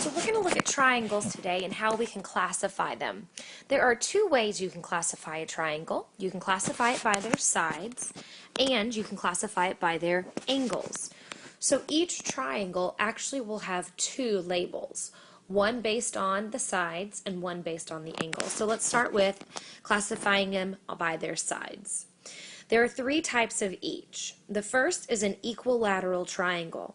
So we're going to look at triangles today and how we can classify them. There are two ways you can classify a triangle. You can classify it by their sides, and you can classify it by their angles. So each triangle actually will have two labels, one based on the sides and one based on the angles. So let's start with classifying them by their sides. There are three types of each. The first is an equilateral triangle.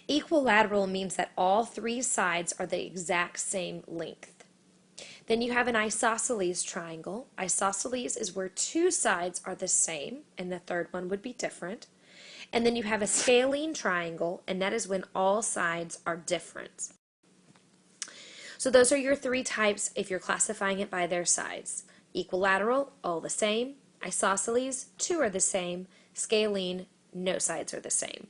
Equilateral means that all three sides are the exact same length. Then you have an isosceles triangle. Isosceles is where two sides are the same and the third one would be different. And then you have a scalene triangle, and that is when all sides are different. So those are your three types if you're classifying it by their sides. Equilateral, all the same. Isosceles, two are the same. Scalene, no sides are the same.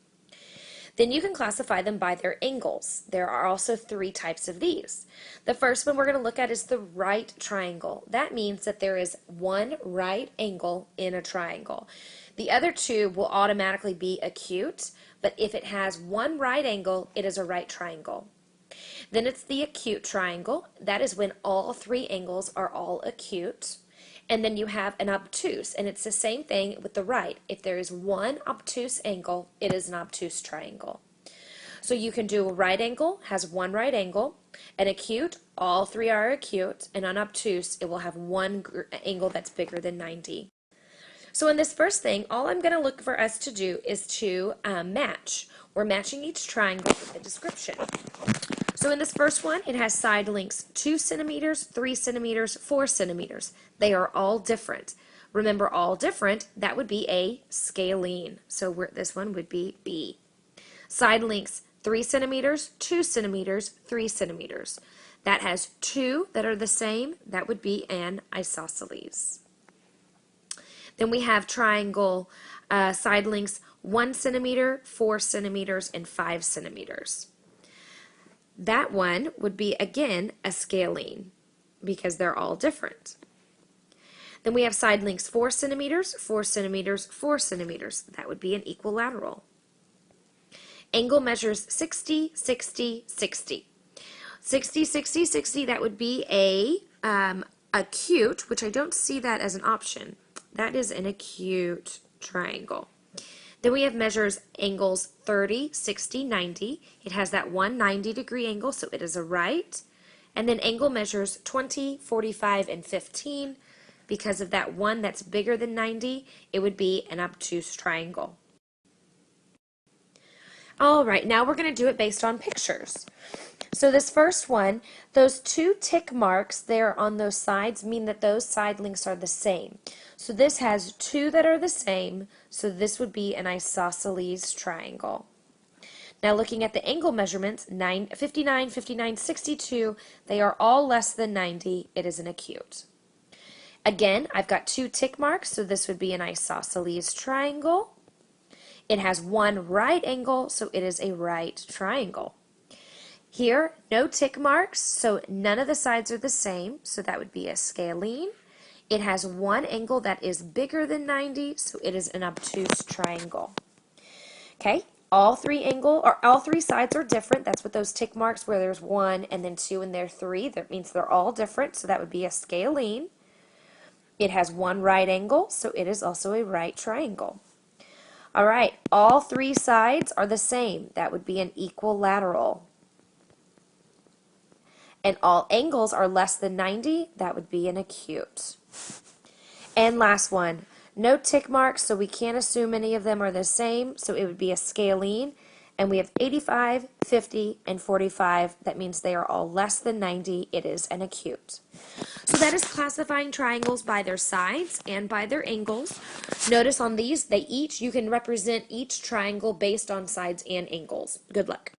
Then you can classify them by their angles. There are also three types of these. The first one we're going to look at is the right triangle. That means that there is one right angle in a triangle. The other two will automatically be acute, but if it has one right angle, it is a right triangle. Then it's the acute triangle. That is when all three angles are all acute. And then you have an obtuse, and it's the same thing with the right. If there is one obtuse angle, it is an obtuse triangle. So you can do a right angle, has one right angle, an acute, all three are acute, and an obtuse, it will have one angle that's bigger than 90. So in this first thing, all I'm going to look for us to do is to match. We're matching each triangle with the description. So in this first one, it has side lengths 2 centimeters, 3 centimeters, 4 centimeters. They are all different. Remember, all different, that would be a scalene. So this one would be B. Side lengths 3 centimeters, 2 centimeters, 3 centimeters. That has two that are the same. That would be an isosceles. Then we have triangle side lengths 1 centimeter, 4 centimeters, and 5 centimeters. That one would be, again, a scalene because they're all different. Then we have side lengths 4 centimeters, 4 centimeters, 4 centimeters. That would be an equilateral. Angle measures 60, 60, 60. 60, 60, 60, that would be a acute, which I don't see that as an option. That is an acute triangle. Then we have measures angles 30, 60, 90. It has that one 90-degree angle, so it is a right. And then angle measures 20, 45, and 15. Because of that one that's bigger than 90, it would be an obtuse triangle. All right, now we're going to do it based on pictures. So this first one, those two tick marks there on those sides mean that those side lengths are the same. So this has two that are the same, so this would be an isosceles triangle. Now looking at the angle measurements, 59, 59, 62, they are all less than 90. It is an acute. Again, I've got two tick marks, so this would be an isosceles triangle. It has one right angle, so it is a right triangle. Here, no tick marks, so none of the sides are the same, so that would be a scalene. It has one angle that is bigger than 90, so it is an obtuse triangle. Okay, all three sides are different. That's what those tick marks where there's one and then two and there three. That means they're all different, so that would be a scalene. It has one right angle, so it is also a right triangle. All right, all three sides are the same. That would be an equilateral. And all angles are less than 90, that would be an acute. And last one, no tick marks, so we can't assume any of them are the same, so it would be a scalene. And we have 85, 50, and 45. That means they are all less than 90. It is an acute. So that is classifying triangles by their sides and by their angles. Notice on these, you can represent each triangle based on sides and angles. Good luck.